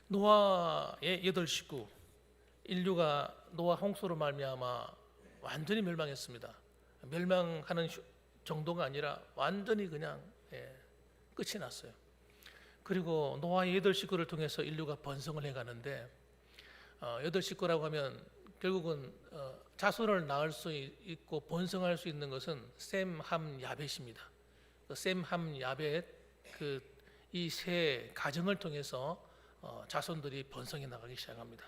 노아의 8식구, 인류가 노아 홍수로 말미암아 완전히 멸망했습니다. 멸망하는 정도가 아니라 완전히 그냥 끝이 났어요. 그리고 노아의 8식구를 통해서 인류가 번성을 해가는데 8식구라고 하면 결국은 자손을 낳을 수 있고 번성할 수 있는 것은 셈, 함, 야벳입니다. 셈, 함, 야벳 이 세 가정을 통해서 자손들이 번성해 나가기 시작합니다.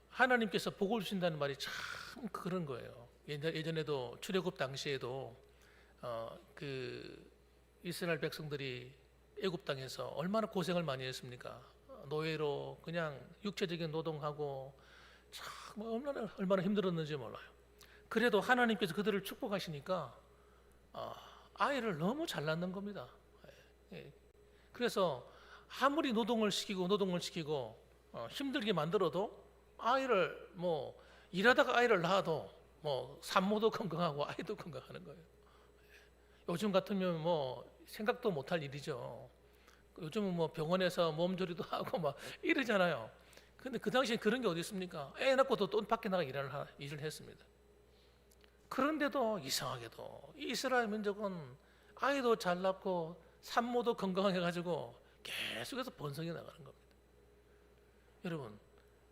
하나님께서 복을 주신다는 말이 참 그런 거예요. 예전에도 출애굽 당시에도 그 이스라엘 백성들이 애굽 땅에서 얼마나 고생을 많이 했습니까? 노예로 그냥 육체적인 노동하고 참 얼마나 힘들었는지 몰라요. 그래도 하나님께서 그들을 축복하시니까 아이를 너무 잘 낳는 겁니다. 그래서 아무리 노동을 시키고 힘들게 만들어도 아이를 일하다가 아이를 낳아도 산모도 건강하고 아이도 건강하는 거예요. 요즘 같으면 생각도 못할 일이죠. 요즘은 병원에서 몸조리도 하고 막 이러잖아요. 근데 그 당시에 그런 게 어디 있습니까? 애 낳고도 또 밖에 나가 일을 했습니다. 그런데도 이상하게도 이스라엘 민족은 아이도 잘 낳고 산모도 건강해 가지고 계속해서 번성해 나가는 겁니다. 여러분,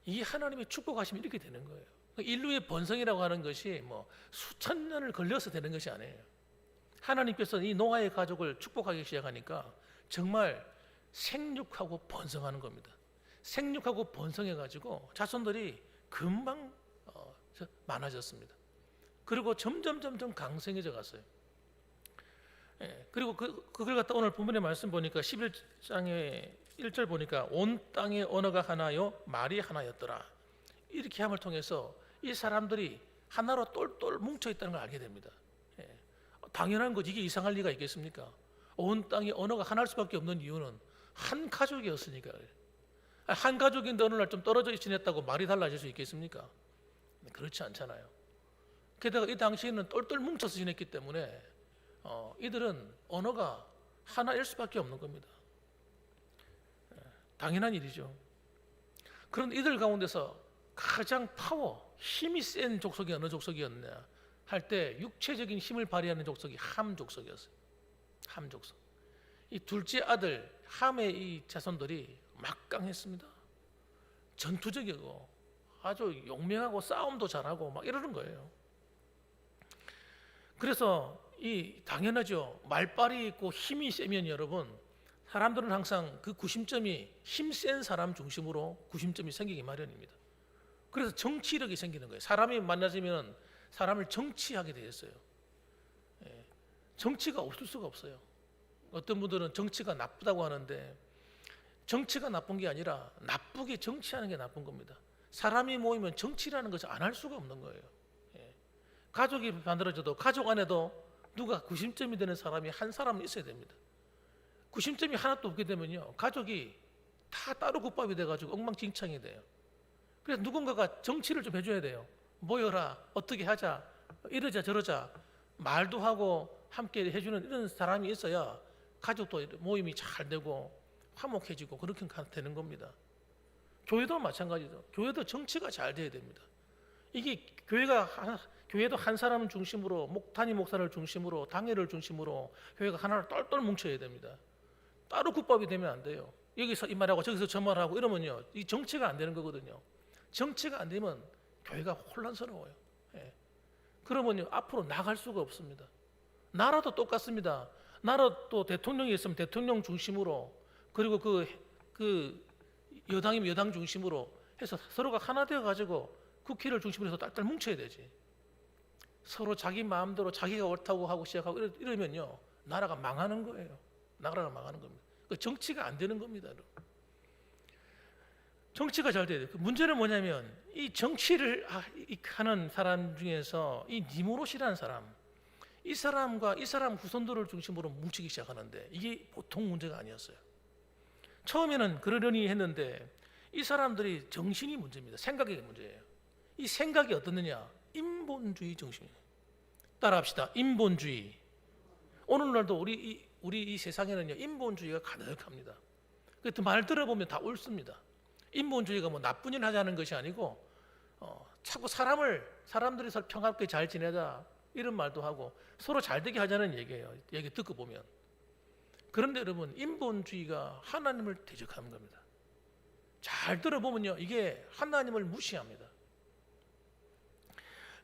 이 하나님의 축복하시면 이렇게 되는 거예요. 인류의 번성이라고 하는 것이 수천 년을 걸려서 되는 것이 아니에요. 하나님께서 이 노아의 가족을 축복하기 시작하니까 정말 생육하고 번성하는 겁니다. 생육하고 번성해 가지고 자손들이 금방 많아졌습니다. 그리고 점점 강성해져 갔어요. 그리고 그걸 갖다 오늘 본문의 말씀 보니까 11장의 1절 보니까 온 땅의 언어가 하나요 말이 하나였더라. 이렇게 함을 통해서 이 사람들이 하나로 똘똘 뭉쳐 있다는 걸 알게 됩니다. 당연한 거지, 이게 이상할 리가 있겠습니까? 온 땅의 언어가 하나일 수밖에 없는 이유는 한 가족이었으니까. 한 가족인데 어느 날 좀 떨어져 지냈다고 말이 달라질 수 있겠습니까? 그렇지 않잖아요. 게다가 이 당시에는 똘똘 뭉쳐서 지냈기 때문에 이들은 언어가 하나일 수밖에 없는 겁니다. 당연한 일이죠. 그런데 이들 가운데서 가장 힘이 센 족속이 어느 족속이었냐 할 때 육체적인 힘을 발휘하는 족속이 함 족속이었어요. 함 족속. 이 둘째 아들 함의 이 자손들이 막강했습니다. 전투적이고 아주 용맹하고 싸움도 잘하고 막 이러는 거예요. 그래서 당연하죠. 말빨이 있고 힘이 세면 여러분, 사람들은 항상 그 구심점이 힘센 사람 중심으로 구심점이 생기기 마련입니다. 그래서 정치력이 생기는 거예요. 사람이 만나지면 사람을 정치하게 되었어요. 정치가 없을 수가 없어요. 어떤 분들은 정치가 나쁘다고 하는데 정치가 나쁜 게 아니라 나쁘게 정치하는 게 나쁜 겁니다. 사람이 모이면 정치라는 것을 안 할 수가 없는 거예요. 가족이 만들어져도 가족 안에도 누가 구심점이 되는 사람이 한 사람은 있어야 됩니다. 구심점이 하나도 없게 되면요, 가족이 다 따로 국밥이 돼가지고 엉망진창이 돼요. 그래서 누군가가 정치를 좀 해줘야 돼요. 모여라, 어떻게 하자, 이러자 저러자 말도 하고 함께 해주는 이런 사람이 있어야 가족도 모임이 잘 되고 화목해지고 그렇게 되는 겁니다. 교회도 마찬가지죠. 교회도 정치가 잘 돼야 됩니다. 이게 교회도 한 사람을 중심으로 단임 목사를 중심으로 당회를 중심으로 교회가 하나로 똘똘 뭉쳐야 됩니다. 따로 국밥이 되면 안 돼요. 여기서 이 말하고 저기서 저 말하고 이러면요, 이 정치가 안 되는 거거든요. 정치가 안 되면 교회가 혼란스러워요. 그러면요, 앞으로 나갈 수가 없습니다. 나라도 똑같습니다. 나라도 대통령이 있으면 대통령 중심으로, 그리고 그 여당이면 여당 중심으로 해서 서로가 하나 되어 가지고 국회를 중심으로 해서 딸딸 뭉쳐야 되지. 서로 자기 마음대로 자기가 옳다고 하고 시작하고 이러면요, 나라가 망하는 거예요. 나라가 망하는 겁니다. 정치가 안 되는 겁니다. 정치가 잘 돼야 돼요. 문제는 뭐냐면 이 정치를 하는 사람 중에서 이 니모롯이라는 사람, 이 사람과 이 사람 후손들을 중심으로 뭉치기 시작하는데 이게 보통 문제가 아니었어요. 처음에는 그러려니 했는데 이 사람들이 정신이 문제입니다. 생각이 문제예요. 이 생각이 어떻느냐? 인본주의 정신이에요. 따라합시다. 인본주의. 오늘날도 우리 이 세상에는요, 인본주의가 가득합니다. 그 말 들어보면 다 옳습니다. 인본주의가 뭐 나쁜 일 하자는 것이 아니고 자꾸 사람들이 서로 평화롭게 잘 지내자 이런 말도 하고 서로 잘 되게 하자는 얘기예요. 얘기 듣고 보면. 그런데 여러분, 인본주의가 하나님을 대적하는 겁니다. 잘 들어보면요, 이게 하나님을 무시합니다.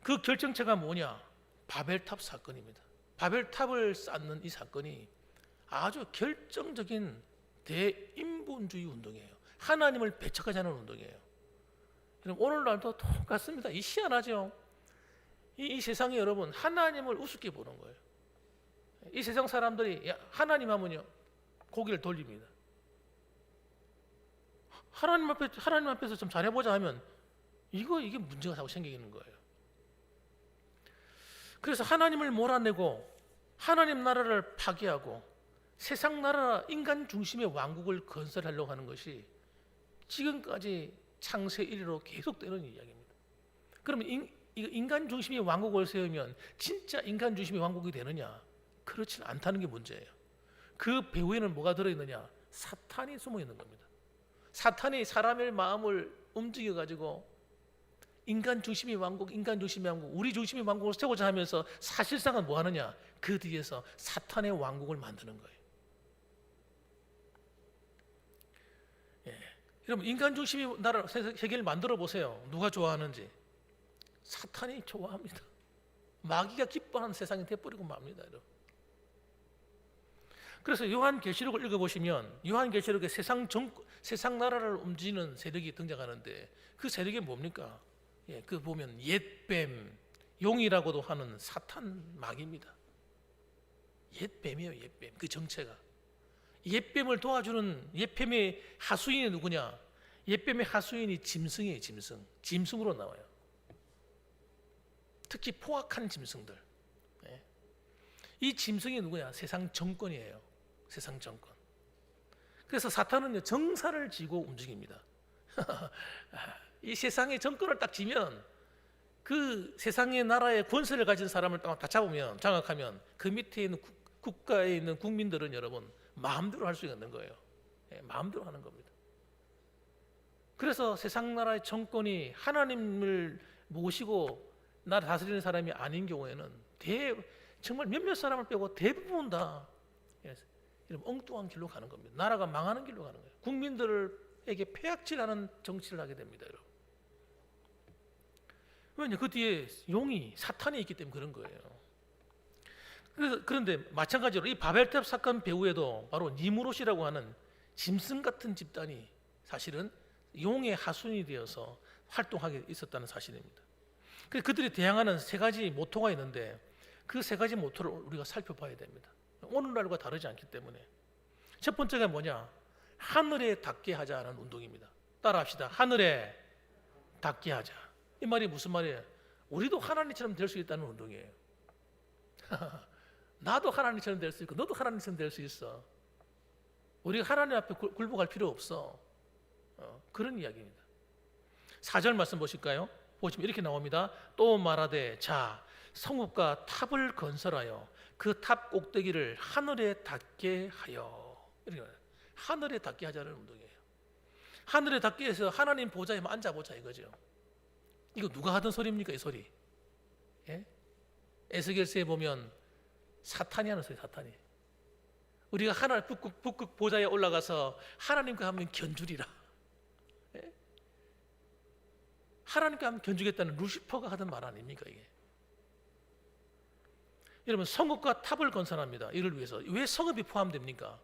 그 결정체가 뭐냐? 바벨탑 사건입니다. 바벨탑을 쌓는 이 사건이 아주 결정적인 대인본주의 운동이에요. 하나님을 배척하자는 운동이에요. 오늘날도 똑같습니다. 이 희한하죠? 이 세상에 여러분, 하나님을 우습게 보는 거예요. 이 세상 사람들이 하나님 하면요, 고개를 돌립니다. 하나님 앞에서 좀 잘해보자 하면 이게 문제가 자꾸 생기는 거예요. 그래서 하나님을 몰아내고 하나님 나라를 파괴하고 세상 나라 인간 중심의 왕국을 건설하려고 하는 것이 지금까지 창세 이래로 계속되는 이야기입니다. 그러면 인간 중심의 왕국을 세우면 진짜 인간 중심의 왕국이 되느냐? 그렇지 않다는 게 문제예요. 그 배후에는 뭐가 들어있느냐? 사탄이 숨어 있는 겁니다. 사탄이 사람의 마음을 움직여 가지고 인간 중심의 왕국, 우리 중심의 왕국을 세우자 하면서 사실상은 뭐 하느냐? 그 뒤에서 사탄의 왕국을 만드는 거예요. 여러분, 인간 중심의 나라 세계를 만들어 보세요. 누가 좋아하는지. 사탄이 좋아합니다. 마귀가 기뻐하는 세상이 돼버리고 맙니다, 여러분. 그래서 요한계시록을 읽어보시면 요한계시록에 세상 나라를 움직이는 세력이 등장하는데 그 세력이 뭡니까? 그 보면 옛뱀, 용이라고도 하는 사탄 마귀입니다. 옛뱀이에요, 옛뱀. 그 정체가. 옛뱀을 도와주는 옛뱀의 하수인이 누구냐? 옛뱀의 하수인이 짐승이에요, 짐승. 짐승으로 나와요. 특히 포악한 짐승들. 이 짐승이 누구냐? 세상 정권이에요. 세상 정권. 그래서 사탄은요, 정사를 지고 움직입니다. 이 세상의 정권을 딱 지면 그 세상의 나라의 권세를 가진 사람을 다 잡으면, 장악하면 그 밑에 있는 국가에 있는 국민들은 여러분 마음대로 할 수 있는 거예요. 마음대로 하는 겁니다. 그래서 세상 나라의 정권이 하나님을 모시고 나라 다스리는 사람이 아닌 경우에는 정말 몇몇 사람을 빼고 대부분 다 이런 엉뚱한 길로 가는 겁니다. 나라가 망하는 길로 가는 거예요. 국민들에게 폐악질하는 정치를 하게 됩니다, 여러분. 왜냐? 그 뒤에 용이 사탄이 있기 때문에 그런 거예요. 그런데 마찬가지로 이 바벨탑 사건 배후에도 바로 니무롯이라고 하는 짐승 같은 집단이 사실은 용의 하수인이 되어서 활동하게 있었다는 사실입니다. 그들이 대항하는 세 가지 모토가 있는데 그 세 가지 모토를 우리가 살펴봐야 됩니다. 오늘날과 다르지 않기 때문에. 첫 번째가 뭐냐? 하늘에 닿게 하자는 운동입니다. 따라합시다. 하늘에 닿게 하자. 이 말이 무슨 말이에요? 우리도 하나님처럼 될 수 있다는 운동이에요. 나도 하나님처럼 될 수 있고 너도 하나님처럼 될 수 있어. 우리가 하나님 앞에 굴복할 필요 없어. 그런 이야기입니다. 4절 말씀 보실까요? 보시면 이렇게 나옵니다. 또 말하되 자 성읍과 탑을 건설하여 그 탑 꼭대기를 하늘에 닿게 하여. 이렇게 말해요. 하늘에 닿게 하자는 운동이에요. 하늘에 닿게 해서 하나님 보좌에 앉아보자 이거죠. 이거 누가 하던 소리입니까? 이 소리. 에스겔서에 보면 사탄이 하는 소리. 사탄이. 우리가 하나님 북극 보좌에 올라가서 하나님과 하면 견주리라. 하나님과 하면 견주겠다는 루시퍼가 하던 말 아닙니까 이게? 여러분, 성읍과 탑을 건설합니다. 이를 위해서. 왜 성읍이 포함됩니까?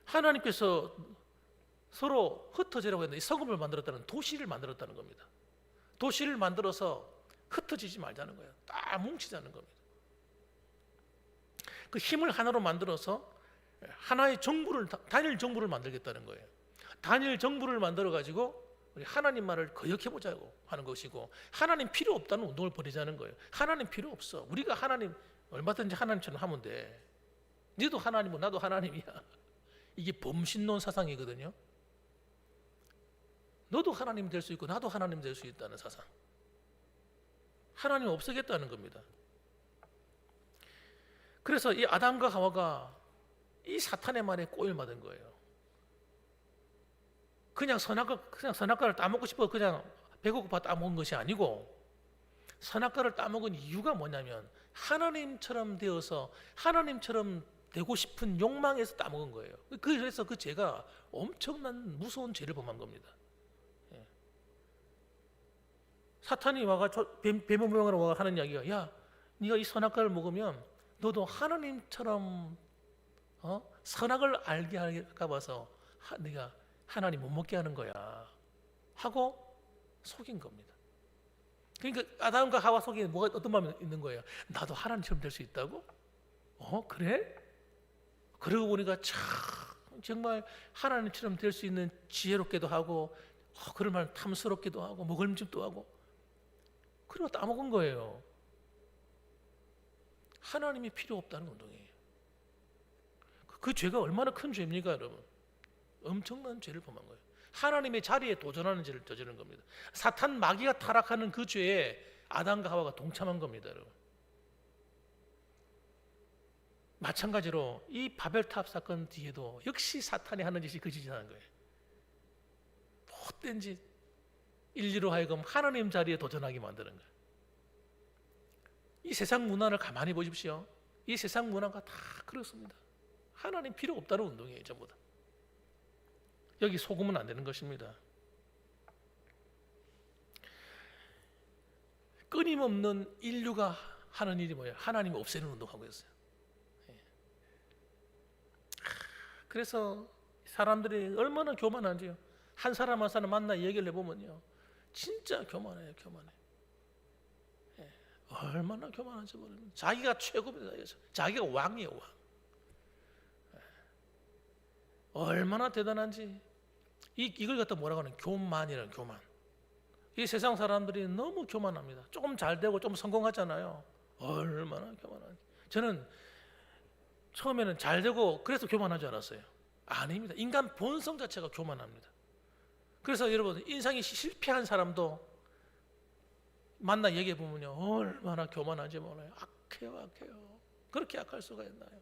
하나님께서 서로 흩어지라고 했는데 성읍을 만들었다는, 도시를 만들었다는 겁니다. 도시를 만들어서 흩어지지 말자는 거예요. 딱 뭉치자는 겁니다. 그 힘을 하나로 만들어서 하나의 정부를, 단일 정부를 만들겠다는 거예요. 단일 정부를 만들어 가지고 우리 하나님 말을 거역해보자고 하는 것이고, 하나님 필요 없다는 운동을 벌이자는 거예요. 하나님 필요 없어. 우리가 하나님 얼마든지 하나님처럼 하면 돼. 너도 하나님이고 나도 하나님이야. 이게 범신론 사상이거든요. 너도 하나님 될 수 있고 나도 하나님 될 수 있다는 사상. 하나님 없애겠다는 겁니다. 그래서 이 아담과 하와가 이 사탄의 말에 꼬임맞은 거예요. 그냥 선악과를 따먹고 싶어 그냥 배고파 따먹은 것이 아니고, 선악과를 따먹은 이유가 뭐냐면 하나님처럼 되어서 하나님처럼 되고 싶은 욕망에서 따먹은 거예요. 그래서 그 죄가 엄청난 무서운 죄를 범한 겁니다. 예. 사탄이 와가 뱀모양으로 와가 하는 이야기가, 야, 네가 이 선악과를 먹으면 너도 하나님처럼 선악을 알게 할까 봐서 네가 하나님 못 먹게 하는 거야 하고 속인 겁니다. 그러니까 아담과 하와 속에 뭐가 어떤 마음이 있는 거예요? 나도 하나님처럼 될 수 있다고? 그래? 그러고 보니까 참 정말 하나님처럼 될 수 있는 지혜롭게도 하고, 그럴 만한 탐스럽기도 하고 먹을만도 하고, 그리고 따먹은 거예요. 하나님이 필요 없다는 운동이에요. 그 죄가 얼마나 큰 죄입니까, 여러분? 엄청난 죄를 범한 거예요. 하나님의 자리에 도전하는 죄를 저지른 겁니다. 사탄 마귀가 타락하는 그 죄에 아담과 하와가 동참한 겁니다, 여러분. 마찬가지로 이 바벨탑 사건 뒤에도 역시 사탄이 하는 짓이 그 짓이 하는 거예요. 못된 짓, 인류로 하여금 하나님 자리에 도전하게 만드는 거예요. 이 세상 문화를 가만히 보십시오. 이 세상 문화가 다 그렇습니다. 하나님 필요 없다는 운동이에요, 전부 다. 여기 속으면 안 되는 것입니다. 끊임없는 인류가 하는 일이 뭐예요? 하나님을 없애는 운동하고 있어요. 그래서 사람들이 얼마나 교만한지요. 한 사람 한 사람 만나 얘기를 해보면요, 진짜 교만해요, 교만해. 얼마나 교만한지 모르면 자기가 최고입니다. 자기가 왕이에요, 왕. 얼마나 대단한지. 이걸 갖다 뭐라고 하는, 교만이라는, 교만. 이 세상 사람들이 너무 교만합니다. 조금 잘 되고 좀 성공하잖아요. 얼마나 교만한지. 저는 처음에는 잘 되고 그래서 교만한 줄 알았어요. 아닙니다. 인간 본성 자체가 교만합니다. 그래서 여러분, 인생이 실패한 사람도 만나 얘기해 보면요, 얼마나 교만한지 몰라요. 악해요. 그렇게 악할 수가 있나요?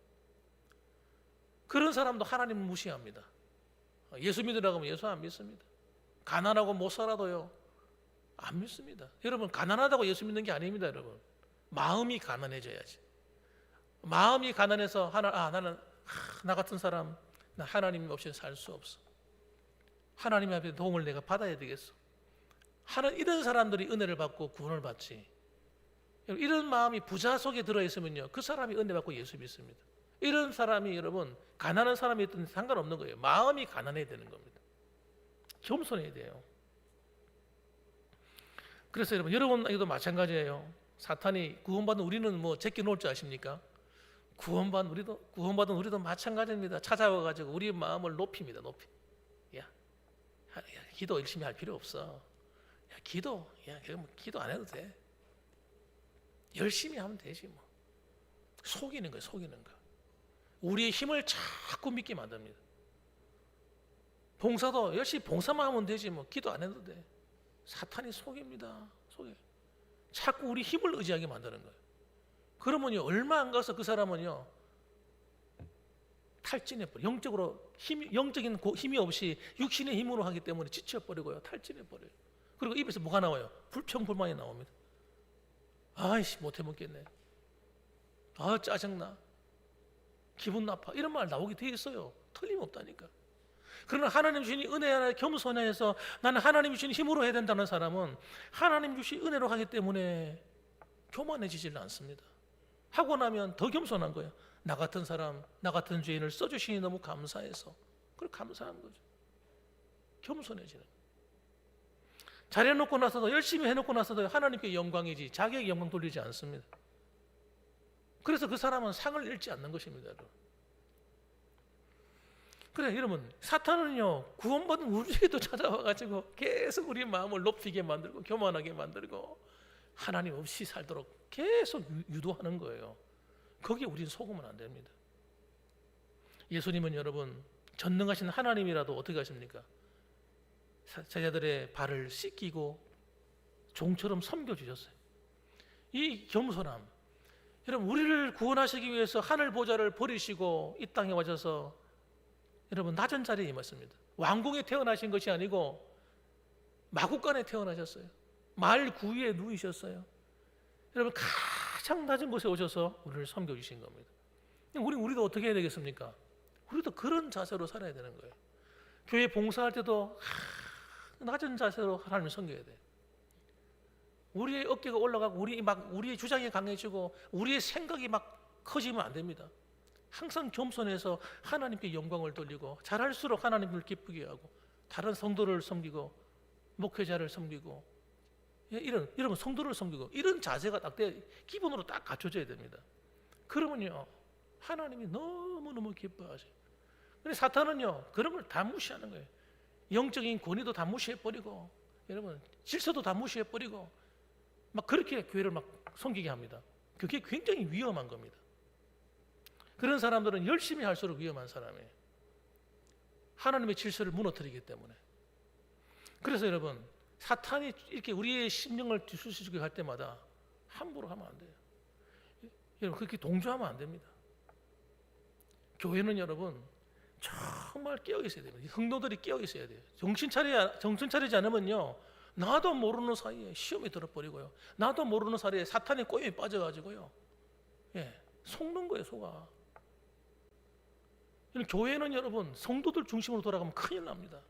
그런 사람도 하나님을 무시합니다. 예수 믿으라고 하면 예수 안 믿습니다. 가난하고 못 살아도요, 안 믿습니다. 여러분, 가난하다고 예수 믿는 게 아닙니다, 여러분. 마음이 가난해져야지. 마음이 가난해서 나는 나 같은 사람, 나 하나님 없이는 살 수 없어. 하나님 앞에 도움을 내가 받아야 되겠어. 이런 사람들이 은혜를 받고 구원을 받지. 이런 마음이 부자 속에 들어있으면요, 그 사람이 은혜 받고 예수 믿습니다. 이런 사람이, 여러분, 가난한 사람이 있든 상관없는 거예요. 마음이 가난해야 되는 겁니다. 겸손해야 돼요. 그래서 여러분에게도 마찬가지예요. 사탄이 구원받은 우리는 뭐 제껴 놓을 줄 아십니까? 구원받은 우리도 마찬가지입니다. 찾아와 가지고 우리 마음을 높입니다. 높이. 야, 기도 열심히 할 필요 없어. 기도 안 해도 돼. 열심히 하면 되지 뭐. 속이는 거예요, 속이는 거. 우리의 힘을 자꾸 믿게 만듭니다. 봉사도 열심히 봉사만 하면 되지 뭐. 기도 안 해도 돼. 사탄이 속입니다. 속여. 자꾸 우리 힘을 의지하게 만드는 거예요. 그러면요, 얼마 안 가서 그 사람은요, 탈진해버려. 영적인 힘이 없이 육신의 힘으로 하기 때문에 지쳐버리고요, 탈진해버려요. 그리고 입에서 뭐가 나와요? 불평불만이 나옵니다. 아이씨, 못해 먹겠네. 아, 짜증나. 기분 나빠. 이런 말 나오게 돼 있어요. 틀림없다니까. 그러나 하나님 주신 은혜 안에 겸손해서 나는 하나님 주신 힘으로 해야 된다는 사람은 하나님 주신 은혜로 하기 때문에 교만해지질 않습니다. 하고 나면 더 겸손한 거예요. 나 같은 사람, 나 같은 죄인을 써주시니 너무 감사해서. 그걸 감사한 거죠. 겸손해지는. 잘해놓고 나서도, 열심히 해놓고 나서도 하나님께 영광이지 자기에게 영광 돌리지 않습니다. 그래서 그 사람은 상을 잃지 않는 것입니다, 여러분. 그래, 여러분, 사탄은요, 구원받은 우리에게도 찾아와가지고 계속 우리 마음을 높이게 만들고 교만하게 만들고 하나님 없이 살도록 계속 유도하는 거예요. 거기에 우리는 속으면 안 됩니다. 예수님은 여러분, 전능하신 하나님이라도 어떻게 하십니까? 제자들의 발을 씻기고 종처럼 섬겨주셨어요. 이 겸손함, 여러분, 우리를 구원하시기 위해서 하늘 보좌를 버리시고 이 땅에 와셔서 여러분 낮은 자리에 임했습니다. 왕궁에 태어나신 것이 아니고 마국간에 태어나셨어요. 마을 구위에 누이셨어요. 여러분 가장 낮은 곳에 오셔서 우리를 섬겨주신 겁니다. 우리도 어떻게 해야 되겠습니까? 우리도 그런 자세로 살아야 되는 거예요. 교회 봉사할 때도 낮은 자세로 하나님을 섬겨야 돼요. 우리의 어깨가 올라가고 우리의 주장이 강해지고 우리의 생각이 막 커지면 안 됩니다. 항상 겸손해서 하나님께 영광을 돌리고 잘할수록 하나님을 기쁘게 하고 다른 성도를 섬기고 목회자를 섬기고 이런 성도를 섬기고 이런 자세가 딱 기본으로 딱 갖춰져야 됩니다. 그러면요 하나님이 너무너무 기뻐하세요. 근데 사탄은요 그런 걸 다 무시하는 거예요. 영적인 권위도 다 무시해버리고 여러분 질서도 다 무시해버리고 막 그렇게 교회를 막 섬기게 합니다. 그게 굉장히 위험한 겁니다. 그런 사람들은 열심히 할수록 위험한 사람이에요. 하나님의 질서를 무너뜨리기 때문에. 그래서 여러분 사탄이 이렇게 우리의 심령을 뒤숭숭하게 할 때마다 함부로 하면 안 돼요. 여러분 그렇게 동조하면 안 됩니다. 교회는 여러분 정말 깨어 있어야 됩니다. 성도들이 깨어 있어야 돼요. 정신 차리지 않으면요 나도 모르는 사이에 시험이 들어버리고요 나도 모르는 사이에 사탄의 꼬임에 빠져가지고요 속는 거예요 속아. 교회는 여러분 성도들 중심으로 돌아가면 큰일 납니다.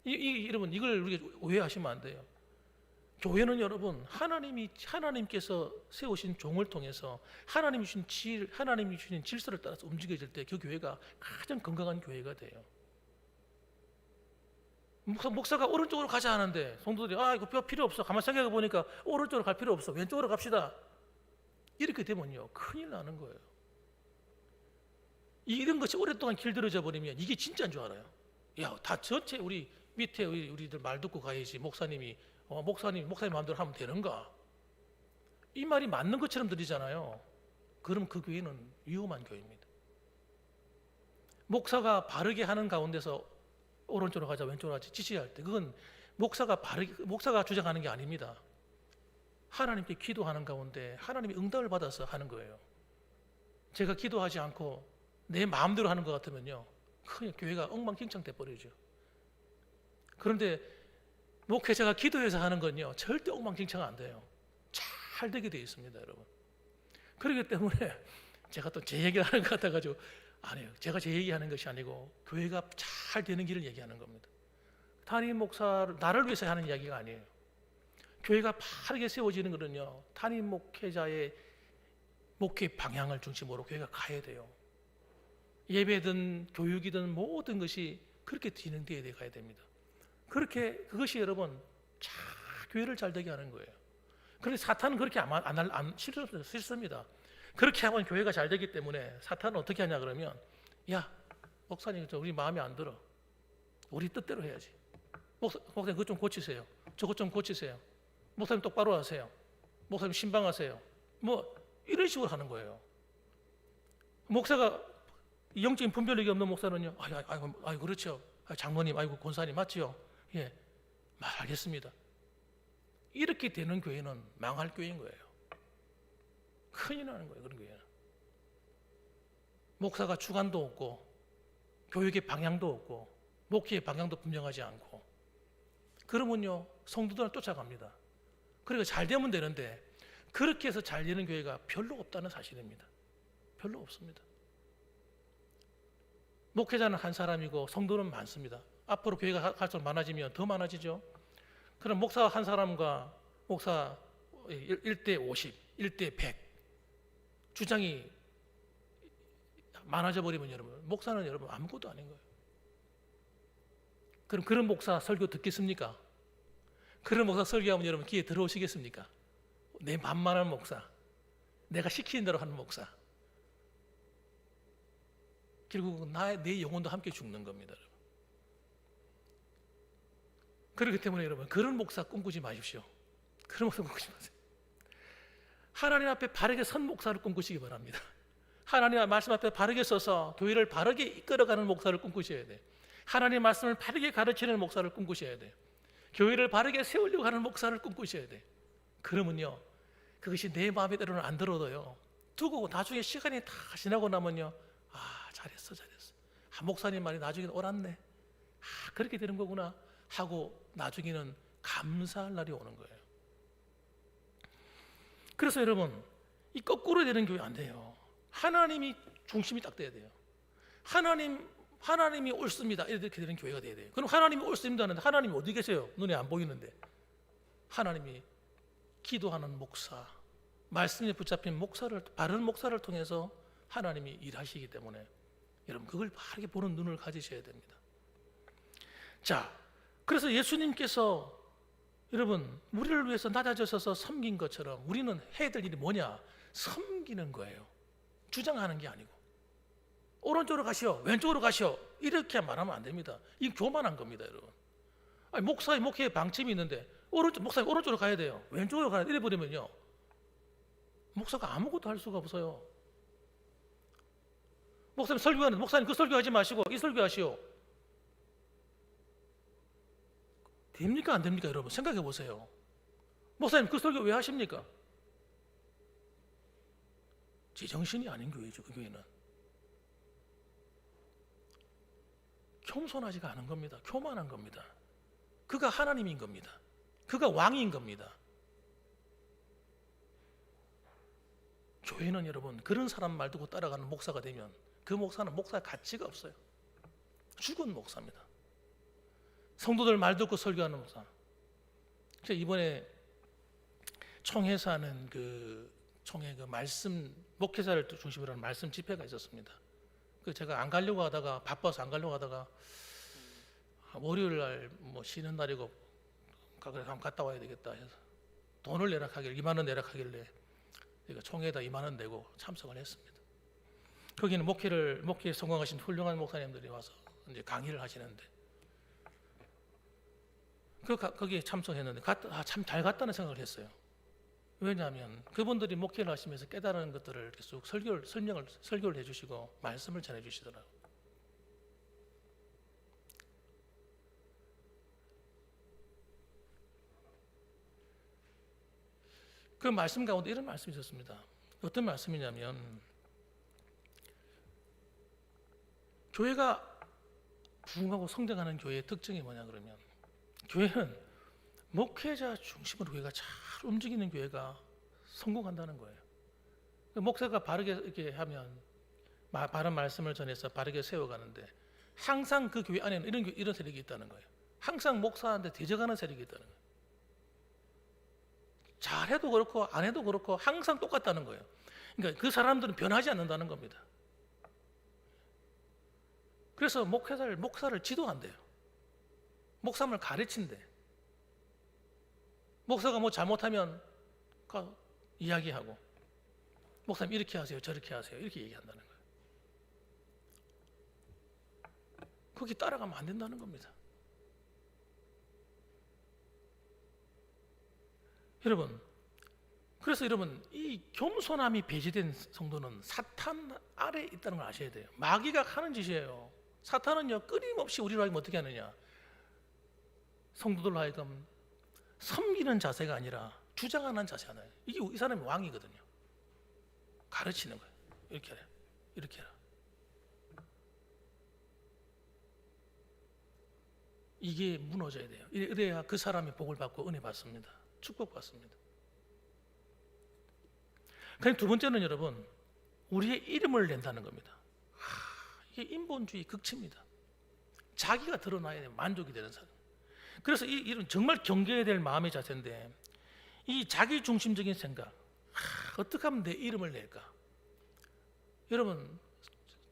여러분 이걸 우리가 오해하시면 안 돼요. 교회는 여러분 하나님께서 세우신 종을 통해서 하나님이 주신 질서를 따라서 움직여질 때 그 교회가 가장 건강한 교회가 돼요. 목사가 오른쪽으로 가자 하는데 성도들이 이거 필요 없어. 가만 생각해 보니까 오른쪽으로 갈 필요 없어. 왼쪽으로 갑시다. 이렇게 되면요 큰일 나는 거예요. 이런 것이 오랫동안 길들여져 버리면 이게 진짜인 줄 알아요. 다 전체 우리 밑에 우리들 말 듣고 가야지. 목사님 마음대로 하면 되는가? 이 말이 맞는 것처럼 들리잖아요. 그럼 그 교회는 위험한 교회입니다. 목사가 바르게 하는 가운데서 오른쪽으로 가자 왼쪽으로 가자 지시할 때 그건 목사가 주장하는 게 아닙니다. 하나님께 기도하는 가운데 하나님의 응답을 받아서 하는 거예요. 제가 기도하지 않고 내 마음대로 하는 것 같으면요 그냥 교회가 엉망진창 돼버리죠. 그런데 목회자가 기도해서 하는 건요 절대 엉망진창 안 돼요. 잘 되게 되어 있습니다 여러분. 그렇기 때문에 제가 또 제 얘기를 하는 것 같아가지고 아니에요. 제가 제 얘기하는 것이 아니고 교회가 잘 되는 길을 얘기하는 겁니다. 담임 목사를 나를 위해서 하는 이야기가 아니에요. 교회가 바르게 세워지는 것은요 담임 목회자의 목회 방향을 중심으로 교회가 가야 돼요. 예배든 교육이든 모든 것이 그렇게 진행되어야 가야 됩니다. 그것이 여러분 교회를 잘 되게 하는 거예요. 그런데 사탄은 그렇게 안 싫습니다. 그렇게 하면 교회가 잘 되기 때문에 사탄은 어떻게 하냐 그러면 목사님 우리 마음에 안 들어. 우리 뜻대로 해야지. 목사님 그것 좀 고치세요. 저것 좀 고치세요. 목사님 똑바로 하세요. 목사님 신방하세요. 이런 식으로 하는 거예요. 목사가 영적인 분별력이 없는 목사는요 아이고 그렇죠. 장로님 권사님 맞지요? 알겠습니다. 이렇게 되는 교회는 망할 교회인 거예요. 큰일 나는 거예요 그런 교회는. 목사가 주관도 없고 교육의 방향도 없고 목회의 방향도 분명하지 않고 그러면요 성도들은 쫓아갑니다. 그리고 잘 되면 되는데 그렇게 해서 잘 되는 교회가 별로 없다는 사실입니다. 별로 없습니다. 목회자는 한 사람이고 성도는 많습니다. 앞으로 교회가 갈수록 많아지면 더 많아지죠. 그럼 목사 한 사람과 목사 1대 50, 1대 100 주장이 많아져 버리면 여러분 목사는 여러분 아무것도 아닌 거예요. 그럼 그런 목사 설교 듣겠습니까? 그런 목사 설교하면 여러분 귀에 들어오시겠습니까? 내 만만한 목사, 내가 시키는 대로 하는 목사, 결국 내 영혼도 함께 죽는 겁니다. 여러분. 그렇기 때문에 여러분 그런 목사 꿈꾸지 마십시오. 그런 목사 꿈꾸지 마세요. 하나님 앞에 바르게 선 목사를 꿈꾸시기 바랍니다. 하나님의 말씀 앞에 바르게 서서 교회를 바르게 이끌어가는 목사를 꿈꾸셔야 돼요. 하나님의 말씀을 바르게 가르치는 목사를 꿈꾸셔야 돼요. 교회를 바르게 세우려고 하는 목사를 꿈꾸셔야 돼요. 그러면요 그것이 내 마음에대로는 안 들어도요 두고 나중에 시간이 다 지나고 나면요 잘했어 목사님 말이 나중에는 옳았네. 그렇게 되는 거구나 하고 나중에는 감사할 날이 오는 거예요. 그래서 여러분, 이 거꾸로 되는 교회 안 돼요. 하나님이 중심이 딱 돼야 돼요. 하나님이 옳습니다. 이렇게 되는 교회가 돼야 돼요. 그럼 하나님이 옳습니다 하는데 하나님이 어디 계세요? 눈에 안 보이는데. 하나님이 기도하는 목사, 말씀에 붙잡힌 목사를, 바른 목사를 통해서 하나님이 일하시기 때문에 여러분 그걸 바르게 보는 눈을 가지셔야 됩니다. 자, 그래서 예수님께서 여러분 우리를 위해서 낮아져서 섬긴 것처럼 우리는 해야 될 일이 뭐냐? 섬기는 거예요. 주장하는 게 아니고 오른쪽으로 가시오, 왼쪽으로 가시오 이렇게 말하면 안 됩니다. 이게 교만한 겁니다, 여러분. 아니, 목사의 목회에 방침이 있는데 목사님 오른쪽으로 가야 돼요, 왼쪽으로 가야 돼 이래 버리면요 목사가 아무것도 할 수가 없어요. 목사님 설교하는데 목사님 그 설교하지 마시고 이 설교하시오. 됩니까 안 됩니까? 여러분 생각해 보세요. 목사님 그 설교 왜 하십니까? 제정신이 아닌 교회죠. 그 교회는 겸손하지가 않은 겁니다. 교만한 겁니다. 그가 하나님인 겁니다. 그가 왕인 겁니다. 교회는 여러분 그런 사람 말 듣고 따라가는 목사가 되면 그 목사는 목사의 가치가 없어요. 죽은 목사입니다. 성도들 말 듣고 설교하는 목사. 제가 이번에 총회에서 하는 총회 말씀 목회자를 중심으로 하는 말씀 집회가 있었습니다. 제가 안 가려고 하다가 바빠서 안 가려고 하다가 월요일 날 쉬는 날이고 한번 갔다 와야 되겠다 해서 돈을 내락하길래 2만 원 내락하길래 총회에다 2만 원 내고 참석을 했습니다. 거기는 목회에 성공하신 훌륭한 목사님들이 와서 이제 강의를 하시는데 거기에 참석했는데 참 잘 갔다는 생각을 했어요. 왜냐하면 그분들이 목회를 하시면서 깨달은 것들을 계속 설교를 해주시고 말씀을 전해주시더라고요. 그 말씀 가운데 이런 말씀이 있었습니다. 어떤 말씀이냐면 교회가 부흥하고 성장하는 교회의 특징이 뭐냐 그러면 교회는 목회자 중심으로 교회가 잘 움직이는 교회가 성공한다는 거예요. 목사가 바르게 이렇게 하면 바른 말씀을 전해서 바르게 세워가는데 항상 그 교회 안에는 이런 세력이 있다는 거예요. 항상 목사한테 대적하는 세력이 있다는 거예요. 잘해도 그렇고 안 해도 그렇고 항상 똑같다는 거예요. 그러니까 그 사람들은 변하지 않는다는 겁니다. 그래서 목사를 지도한대요. 목사를 가르친대. 목사가 잘못하면 이야기하고 목사님 이렇게 하세요 저렇게 하세요 이렇게 얘기한다는 거예요. 거기 따라가면 안 된다는 겁니다. 여러분, 그래서 여러분 이 겸손함이 배제된 성도는 사탄 아래에 있다는 걸 아셔야 돼요. 마귀가 하는 짓이에요. 사탄은요 끊임없이 우리로 하여금 어떻게 하느냐, 성도들로 하여금 섬기는 자세가 아니라 주장하는 자세잖아요. 이게 이 사람이 왕이거든요. 가르치는 거예요. 이렇게 해라, 이렇게 해라. 이게 무너져야 돼요. 이래야 그 사람이 복을 받고 은혜 받습니다. 축복 받습니다. 그럼 두 번째는 여러분 우리의 이름을 낸다는 겁니다. 이게 인본주의 극치입니다. 자기가 드러나야 돼요. 만족이 되는 사람. 그래서 이런 정말 경계해야 될 마음의 자세인데 이 자기 중심적인 생각, 어떻게 하면 내 이름을 낼까? 여러분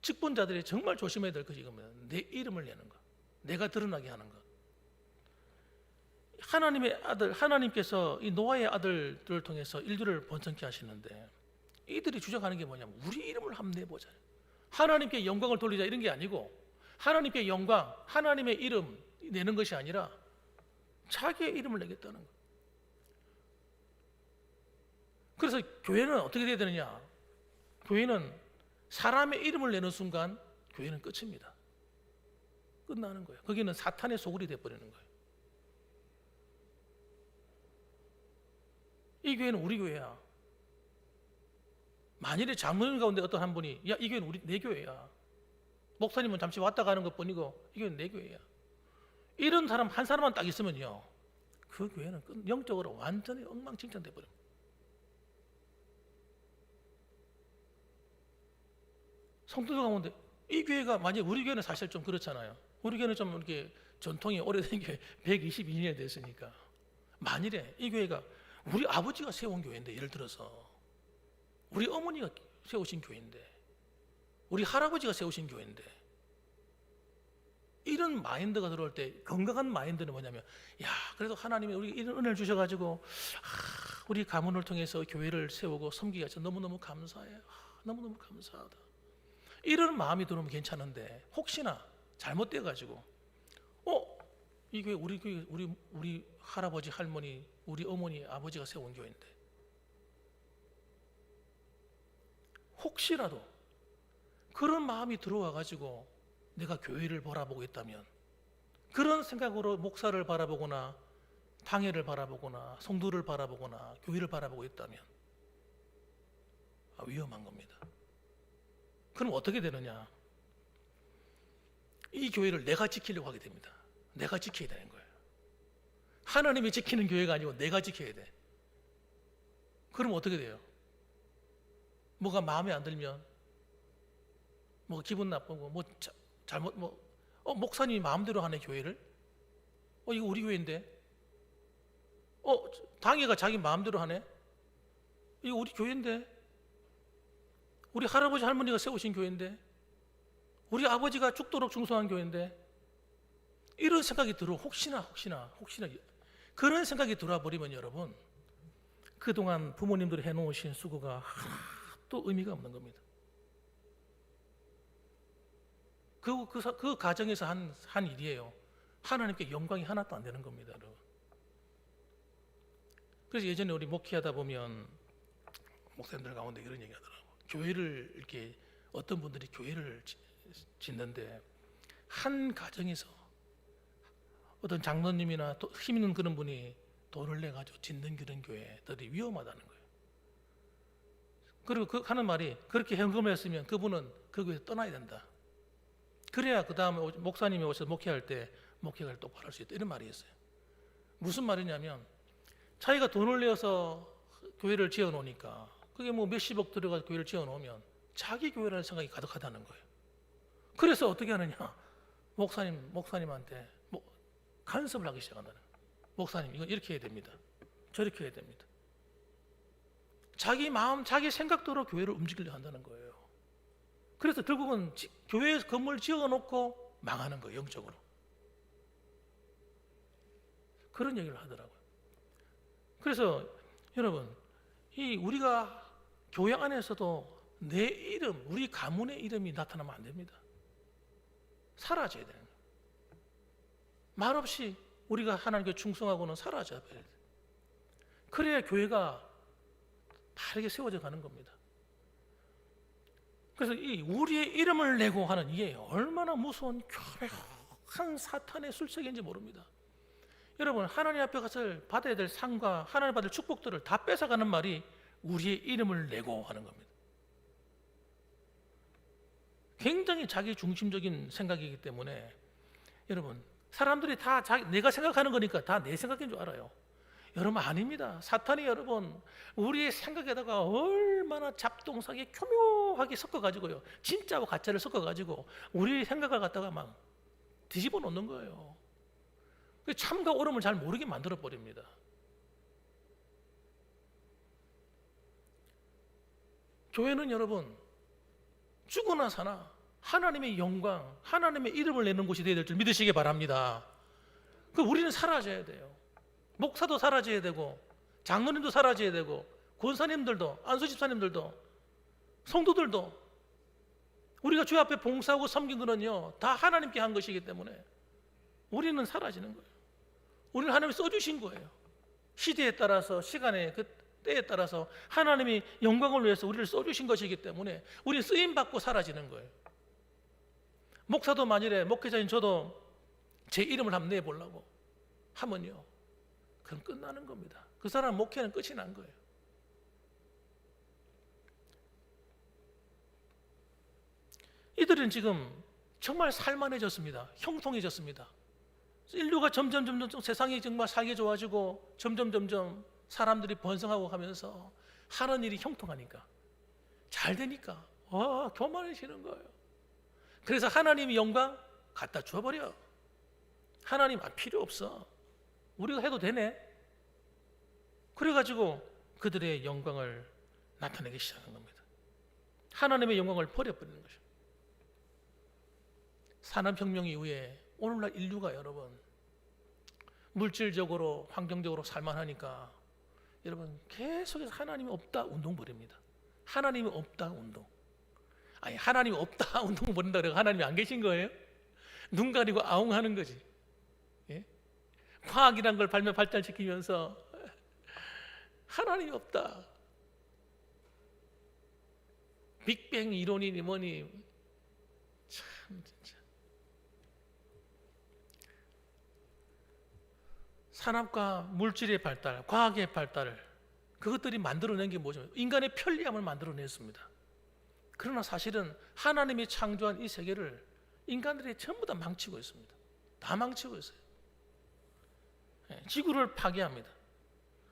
직분자들이 정말 조심해야 될 것이 이겁니다. 내 이름을 내는 것, 내가 드러나게 하는 것. 하나님의 아들, 하나님께서 이 노아의 아들들을 통해서 인류를 번성케 하시는데 이들이 주장하는 게 뭐냐면 우리 이름을 한번 내보자, 하나님께 영광을 돌리자 이런 게 아니고 하나님께 영광, 하나님의 이름 내는 것이 아니라 자기의 이름을 내겠다는 거예요. 그래서 교회는 어떻게 돼야 되느냐? 교회는 사람의 이름을 내는 순간 교회는 끝입니다. 끝나는 거예요. 거기는 사탄의 소굴이 돼버리는 거예요. 이 교회는 우리 교회야. 만일에 장로님 가운데 어떤 한 분이 야, 이 교회는 내 교회야, 목사님은 잠시 왔다 가는 것뿐이고 이게 내 교회야. 이런 사람 한 사람만 딱 있으면요, 그 교회는 영적으로 완전히 엉망진창 돼버립니다. 성도들 가운데 이 교회가 만약 우리 교회는 사실 좀 그렇잖아요. 우리 교회는 좀 이렇게 전통이 오래된 게 122년이 됐으니까, 만일에 이 교회가 우리 아버지가 세운 교회인데, 예를 들어서 우리 어머니가 세우신 교회인데, 우리 할아버지가 세우신 교회인데, 이런 마인드가 들어올 때 건강한 마인드는 뭐냐면, 야, 그래도 하나님이 우리 이런 은혜를 주셔가지고 우리 가문을 통해서 교회를 세우고 섬기게 하셔서 너무너무 감사해요. 너무너무 감사하다. 이런 마음이 들어오면 괜찮은데, 혹시나 잘못돼가지고 이 교회 우리 할아버지 할머니 우리 어머니 아버지가 세운 교회인데, 혹시라도 그런 마음이 들어와가지고 내가 교회를 바라보고 있다면, 그런 생각으로 목사를 바라보거나 당회를 바라보거나 성도를 바라보거나 교회를 바라보고 있다면 위험한 겁니다. 그럼 어떻게 되느냐? 이 교회를 내가 지키려고 하게 됩니다. 내가 지켜야 되는 거예요. 하나님이 지키는 교회가 아니고 내가 지켜야 돼. 그럼 어떻게 돼요? 뭐가 마음에 안 들면, 뭐 기분 나쁘고, 뭐 잘못 목사님이 마음대로 하는 교회를, 이거 우리 교회인데, 당회가 자기 마음대로 하네. 이거 우리 교회인데, 우리 할아버지 할머니가 세우신 교회인데, 우리 아버지가 죽도록 충성한 교회인데, 이런 생각이 들어. 혹시나 그런 생각이 들어와 버리면, 여러분, 그동안 부모님들이 해놓으신 수고가 하나도 의미가 없는 겁니다. 그 가정에서 한 일이에요. 하나님께 영광이 하나도 안 되는 겁니다, 여러분. 그래서 예전에 우리 목회하다 보면 목사님들 가운데 이런 얘기 하더라고요. 교회를 이렇게, 어떤 분들이 교회를 짓는데, 한 가정에서 어떤 장로님이나 힘 있는 그런 분이 돈을 내가지고 짓는 그런 교회들이 위험하다는 거예요. 그리고 하는 말이, 그렇게 현금을 했으면 그분은 그 교회에서 떠나야 된다. 그래야 그 다음에 목사님이 오셔서 목회할 때 목회를 똑바로 할 수 있다. 이런 말이 있어요. 무슨 말이냐면, 자기가 돈을 내어서 교회를 지어 놓으니까, 그게 뭐 몇십억 들어가 교회를 지어 놓으면 자기 교회라는 생각이 가득하다는 거예요. 그래서 어떻게 하느냐? 목사님한테 간섭을 하기 시작한다는 거예요. 목사님, 이거 이렇게 해야 됩니다. 저렇게 해야 됩니다. 자기 마음, 자기 생각대로 교회를 움직이려 한다는 거예요. 그래서 결국은 교회 건물 지어놓고 망하는 거예요, 영적으로. 그런 얘기를 하더라고요. 그래서 여러분, 우리가 교회 안에서도 내 이름, 우리 가문의 이름이 나타나면 안 됩니다. 사라져야 되는 거예요. 말없이 우리가 하나님께 충성하고는 사라져야 돼요. 그래야 교회가 바르게 세워져 가는 겁니다. 그래서 이 우리의 이름을 내고 하는 이게 얼마나 무서운 교묘한 사탄의 술책인지 모릅니다. 여러분, 하나님 앞에 가서 받아야 될 상과 하나님 받을 축복들을 다 뺏어가는 말이 우리의 이름을 내고 하는 겁니다. 굉장히 자기 중심적인 생각이기 때문에, 여러분, 사람들이 다 내가 생각하는 거니까 다 내 생각인 줄 알아요. 여러분, 아닙니다. 사탄이 여러분 우리의 생각에다가 얼마나 잡동사게 교묘하게 섞어가지고요, 진짜와 가짜를 섞어가지고 우리의 생각을 갖다가 막 뒤집어 놓는 거예요. 참과 옳음을 잘 모르게 만들어 버립니다. 교회는 여러분 죽으나 사나 하나님의 영광, 하나님의 이름을 내는 곳이 되어야 될 줄 믿으시기 바랍니다. 우리는 사라져야 돼요. 목사도 사라져야 되고, 장로님도 사라져야 되고, 권사님들도, 안수집사님들도, 성도들도, 우리가 주 앞에 봉사하고 섬긴 거는요 다 하나님께 한 것이기 때문에 우리는 사라지는 거예요. 우리는 하나님이 써주신 거예요. 시대에 따라서, 시간에, 그 때에 따라서 하나님이 영광을 위해서 우리를 써주신 것이기 때문에 우리는 쓰임받고 사라지는 거예요. 목사도 만일에, 목회자인 저도 제 이름을 한번 내보려고 하면요, 그럼 끝나는 겁니다. 그 사람 목회는 끝이 난 거예요. 이들은 지금 정말 살만해졌습니다. 형통해졌습니다. 인류가 점점 세상이 정말 살기 좋아지고 점점 사람들이 번성하고 가면서 하는 일이 형통하니까 잘 되니까 교만해지는 거예요. 그래서 하나님의 영광 갖다 주어버려. 하나님 필요 없어. 우리가 해도 되네. 그래가지고 그들의 영광을 나타내기 시작한 겁니다. 하나님의 영광을 버려버리는 것이죠. 산업혁명 이후에 오늘날 인류가 여러분 물질적으로 환경적으로 살만하니까 여러분 계속해서 하나님이 없다 운동 벌입니다. 하나님이 없다 운동. 아니 하나님이 없다 운동 벌인다 그래서 하나님이 안 계신 거예요? 눈 가리고 아웅하는 거지. 예? 과학이란 걸 발달시키면서 하나님이 없다. 빅뱅 이론이니 뭐니 참 진짜. 산업과 물질의 발달, 과학의 발달, 그것들이 만들어낸 게 뭐죠? 인간의 편리함을 만들어냈습니다. 그러나 사실은 하나님이 창조한 이 세계를 인간들이 전부 다 망치고 있습니다. 다 망치고 있어요. 지구를 파괴합니다.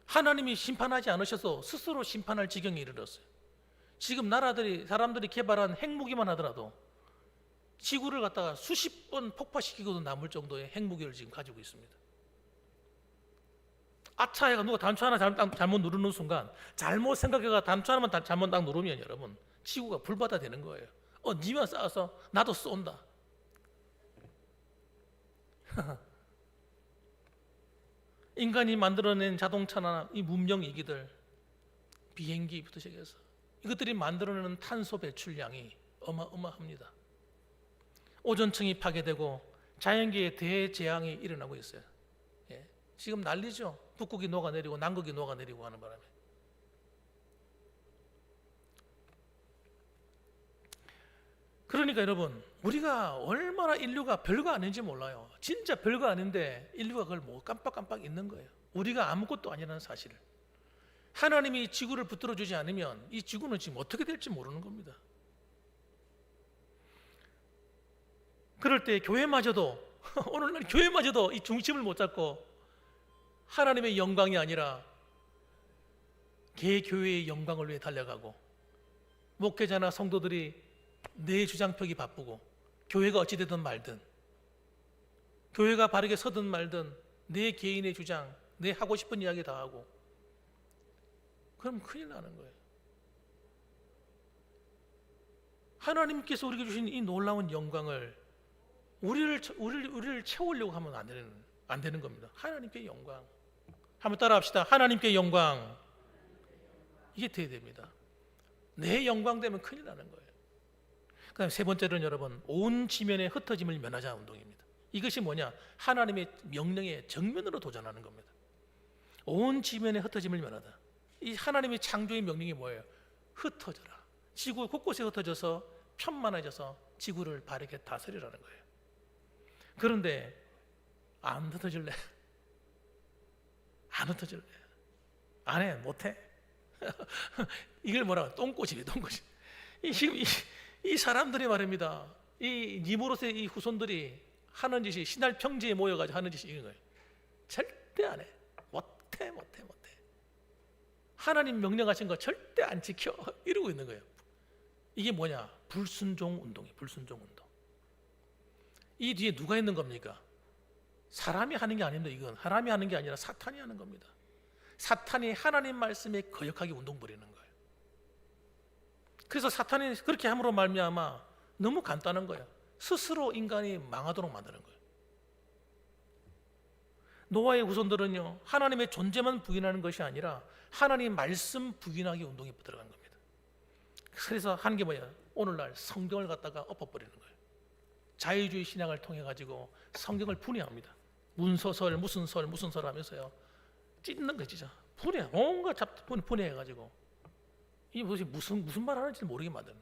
하나님이 심판하지 않으셔서 스스로 심판할 지경에 이르렀어요. 지금 사람들이 개발한 핵무기만 하더라도 지구를 갖다가 수십 번 폭파시키고도 남을 정도의 핵무기를 지금 가지고 있습니다. 아차 해가 누가 단추 하나 잘못 누르는 순간 잘못 생각해가 단추 하나만 잘못 딱 누르면 여러분 지구가 불바다 되는 거예요. 니만 쌓아서 나도 쏜다. 인간이 만들어낸 자동차나 이 문명이기들 비행기부터 시작해서 이것들이 만들어내는 탄소 배출량이 어마어마합니다. 오존층이 파괴되고 자연계에 대재앙이 일어나고 있어요. 지금 난리죠. 북극이 녹아내리고 남극이 녹아내리고 하는 바람에. 그러니까 여러분 우리가 얼마나 인류가 별거 아닌지 몰라요. 진짜 별거 아닌데 인류가 그걸 뭐 깜빡깜빡 있는 거예요. 우리가 아무것도 아니라는 사실을. 하나님이 지구를 붙들어 주지 않으면 이 지구는 지금 어떻게 될지 모르는 겁니다. 그럴 때 교회마저도 오늘날 교회마저도 이 중심을 못 잡고 하나님의 영광이 아니라 개교회의 영광을 위해 달려가고 목회자나 성도들이 내 주장 펴기 바쁘고 교회가 어찌되든 말든 교회가 바르게 서든 말든 내 개인의 주장, 내 하고 싶은 이야기 다 하고 그럼 큰일 나는 거예요. 하나님께서 우리에게 주신 이 놀라운 영광을 우리를 채우려고 하면 안 되는 겁니다. 하나님께 영광. 한번 따라합시다. 하나님께 영광. 이게 돼야 됩니다. 내 영광 되면 큰일 나는 거예요. 그 다음에 세 번째로는 여러분 온 지면의 흩어짐을 면하자 운동입니다. 이것이 뭐냐? 하나님의 명령에 정면으로 도전하는 겁니다. 온 지면의 흩어짐을 면하다. 이 하나님의 창조의 명령이 뭐예요? 흩어져라. 지구 곳곳에 흩어져서 편만해져서 지구를 바르게 다스리라는 거예요. 그런데 안 흩어질래? 안 흩어질래? 안 해? 못해? 이걸 뭐라고? 똥꼬집이에요. 똥꼬집. 이 사람들이 말입니다. 이 니무롯의 이 후손들이 하는 짓이 신할 평지에 모여가지고 하는 짓이 이런 거예요. 절대 안 해. 못해. 하나님 명령하신 거 절대 안 지켜. 이러고 있는 거예요. 이게 뭐냐? 불순종 운동이에요. 불순종 운동. 이 뒤에 누가 있는 겁니까? 사람이 하는 게 아닙니다. 이건 사람이 하는 게 아니라 사탄이 하는 겁니다. 사탄이 하나님 말씀에 거역하게 운동 부리는 거예요. 그래서 사탄이 그렇게 함으로 말미암아 너무 간단한 거예요. 스스로 인간이 망하도록 만드는 거예요. 노아의 후손들은요 하나님의 존재만 부인하는 것이 아니라 하나님 말씀 부인하기 운동에 들어간 겁니다. 그래서 하는 게 뭐야? 오늘날 성경을 갖다가 엎어버리는 거예요. 자유주의 신앙을 통해 가지고 성경을 분해합니다. 문서설 무슨 설 하면서요 찢는 거 진짜 분해, 온갖 분해해가지고 이 무슨 말 하는지 모르게 만드는.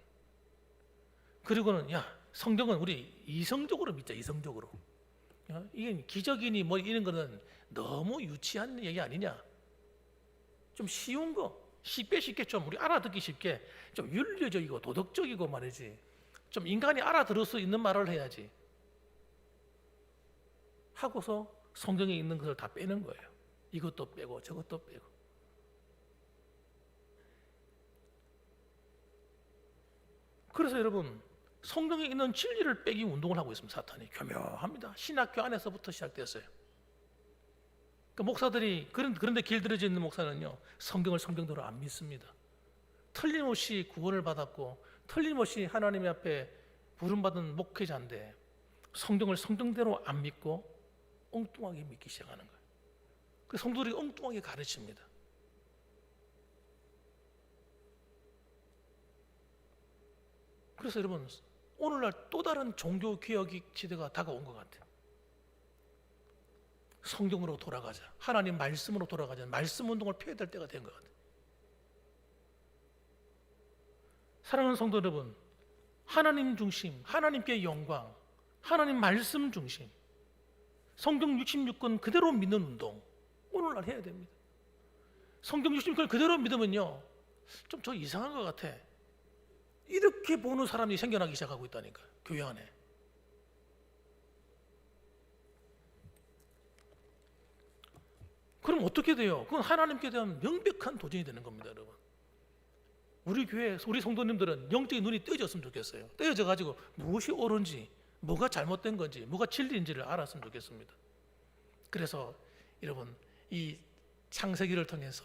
그리고는 성경은 우리 이성적으로 믿자. 이성적으로. 이게 기적이니 뭐 이런 거는 너무 유치한 얘기 아니냐. 좀 쉬운 거 쉽게 좀 우리 알아듣기 쉽게 좀 윤리적이고 도덕적이고 말이지 좀 인간이 알아들을 수 있는 말을 해야지 하고서 성경에 있는 것을 다 빼는 거예요. 이것도 빼고 저것도 빼고. 그래서 여러분, 성경에 있는 진리를 빼기 운동을 하고 있습니다. 사탄이 교묘합니다. 신학교 안에서부터 시작됐어요. 그러니까 목사들이 그런데 길들여져 있는 목사는요, 성경을 성경대로 안 믿습니다. 틀림없이 구원을 받았고 틀림없이 하나님 앞에 부름받은 목회자인데 성경을 성경대로 안 믿고 엉뚱하게 믿기 시작하는 거예요. 그 성도들이 엉뚱하게 가르칩니다. 그래서 여러분, 오늘날 또 다른 종교개혁 시대가 다가온 것 같아요. 성경으로 돌아가자, 하나님 말씀으로 돌아가자, 말씀 운동을 펴야 될 때가 된 것 같아요. 사랑하는 성도 여러분, 하나님 중심, 하나님께 영광, 하나님 말씀 중심, 성경 66권 그대로 믿는 운동 오늘날 해야 됩니다. 성경 66권 그대로 믿으면요, 좀 저 이상한 것 같아. 이렇게 보는 사람이 생겨나기 시작하고 있다니까요, 교회 안에. 그럼 어떻게 돼요? 그건 하나님께 대한 명백한 도전이 되는 겁니다, 여러분. 우리 교회, 우리 성도님들은 영적인 눈이 뜨여졌으면 좋겠어요. 뜨여져 가지고 무엇이 옳은지, 뭐가 잘못된 건지, 뭐가 진리인지를 알았으면 좋겠습니다. 그래서 여러분, 이 창세기를 통해서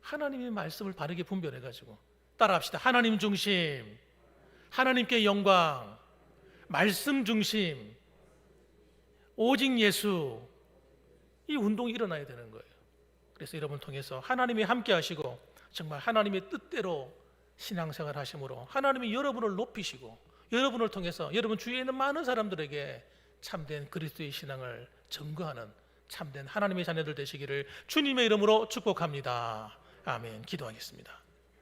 하나님의 말씀을 바르게 분별해 가지고 따라합시다. 하나님 중심, 하나님께 영광, 말씀 중심, 오직 예수, 이 운동이 일어나야 되는 거예요. 그래서 여러분 통해서 하나님이 함께 하시고 정말 하나님의 뜻대로 신앙생활 하심으로 하나님이 여러분을 높이시고 여러분을 통해서 여러분 주위에 있는 많은 사람들에게 참된 그리스도의 신앙을 증거하는 참된 하나님의 자녀들 되시기를 주님의 이름으로 축복합니다. 아멘. 기도하겠습니다.